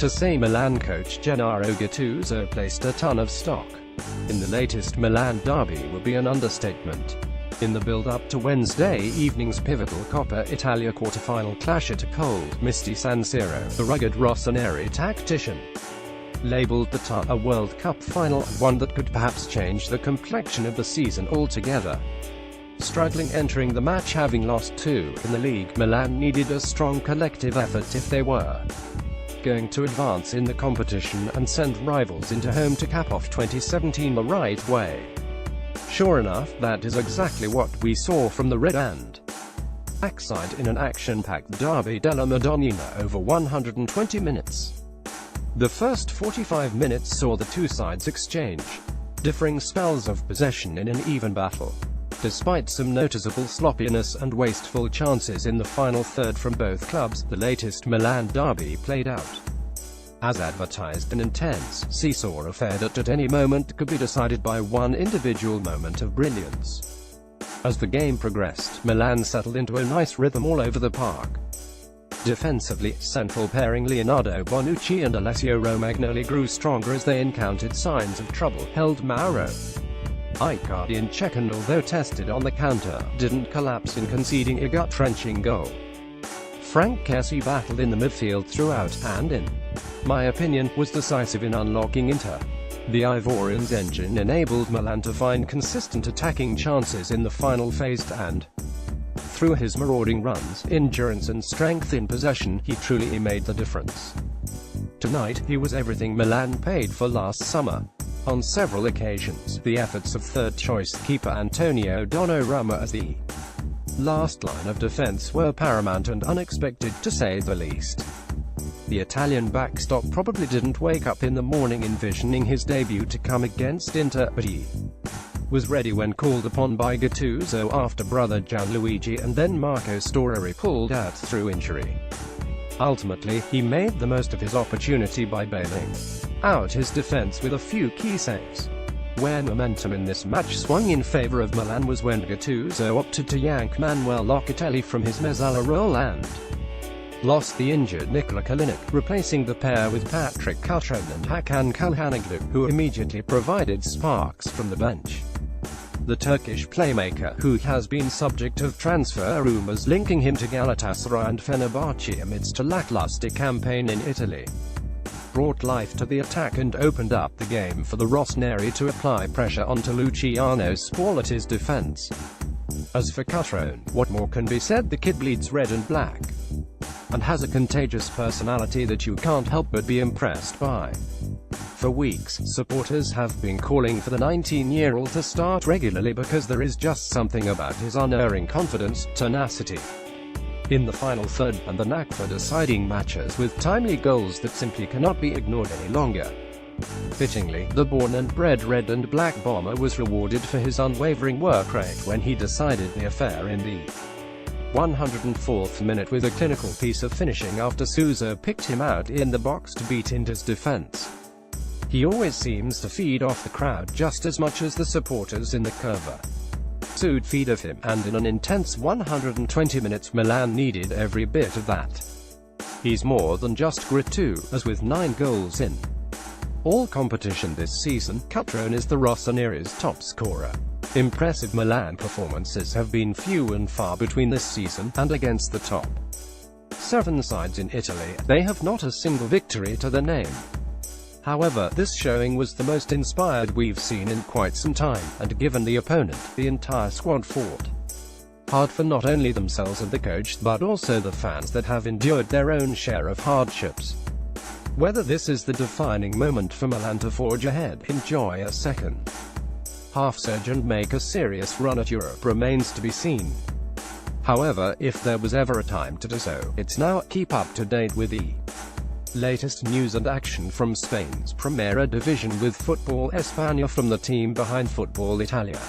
To say Milan coach Gennaro Gattuso placed a ton of stock in the latest Milan derby would be an understatement. In the build-up to Wednesday evening's pivotal Coppa Italia quarter-final clash at a cold, misty San Siro, the rugged Rossoneri tactician labelled the tie a World Cup final, one that could perhaps change the complexion of the season altogether. Struggling entering the match, having lost 2 in the league, Milan needed a strong collective effort if they were going to advance in the competition and send rivals into home to cap off 2017 the right way. Sure enough, that is exactly what we saw from the red and black side in an action-packed derby della Madonnina over 120 minutes. The first 45 minutes saw the two sides exchange differing spells of possession in an even battle. Despite some noticeable sloppiness and wasteful chances in the final third from both clubs, the latest Milan derby played out as advertised, an intense, seesaw affair that at any moment could be decided by one individual moment of brilliance. As the game progressed, Milan settled into a nice rhythm all over the park. Defensively, central pairing Leonardo Bonucci and Alessio Romagnoli grew stronger as they encountered signs of trouble, held Mauro Icardi in check and, although tested on the counter, didn't collapse in conceding a gut-wrenching goal. Frank Kessie battled in the midfield throughout, and in my opinion, was decisive in unlocking Inter. The Ivorian's engine enabled Milan to find consistent attacking chances in the final phase and, through his marauding runs, endurance and strength in possession, he truly made the difference. Tonight, he was everything Milan paid for last summer. On several occasions, the efforts of third-choice keeper Antonio Donnarumma as the last line of defense were paramount and unexpected, to say the least. The Italian backstop probably didn't wake up in the morning envisioning his debut to come against Inter, but he was ready when called upon by Gattuso after brother Gianluigi and then Marco Storari pulled out through injury. Ultimately, he made the most of his opportunity by bailing out his defense with a few key saves. Where momentum in this match swung in favor of Milan was when Gattuso opted to yank Manuel Locatelli from his mezzala role and lost the injured Nikola Kalinic, replacing the pair with Patrick Cutrone and Hakan Çalhanoğlu, who immediately provided sparks from the bench. The Turkish playmaker, who has been subject of transfer rumours linking him to Galatasaray and Fenerbahce amidst a lacklustre campaign in Italy, brought life to the attack and opened up the game for the Rossoneri to apply pressure onto Luciano Spalletti's defence. As for Cutrone, what more can be said? The kid bleeds red and black and has a contagious personality that you can't help but be impressed by. For weeks, supporters have been calling for the 19-year-old to start regularly because there is just something about his unerring confidence, tenacity in the final third, and the knack for deciding matches with timely goals that simply cannot be ignored any longer. Fittingly, the born and bred red and black bomber was rewarded for his unwavering work rate when he decided the affair in the 104th minute with a clinical piece of finishing after Sousa picked him out in the box to beat Inter's defense. He always seems to feed off the crowd just as much as the supporters in the curva would feed of him, and in an intense 120 minutes Milan needed every bit of that. He's more than just grit too, as with 9 goals in all competition this season, Cutrone is the Rossoneri's top scorer. Impressive Milan performances have been few and far between this season, and against the top 7 sides in Italy, they have not a single victory to their name. However, this showing was the most inspired we've seen in quite some time, and given the opponent, the entire squad fought hard for not only themselves and the coach, but also the fans that have endured their own share of hardships. Whether this is the defining moment for Milan to forge ahead, enjoy a second half surge and make a serious run at Europe remains to be seen. However, if there was ever a time to do so, it's now. Keep up to date with the latest news and action from Spain's Primera Division with Football España from the team behind Football Italia.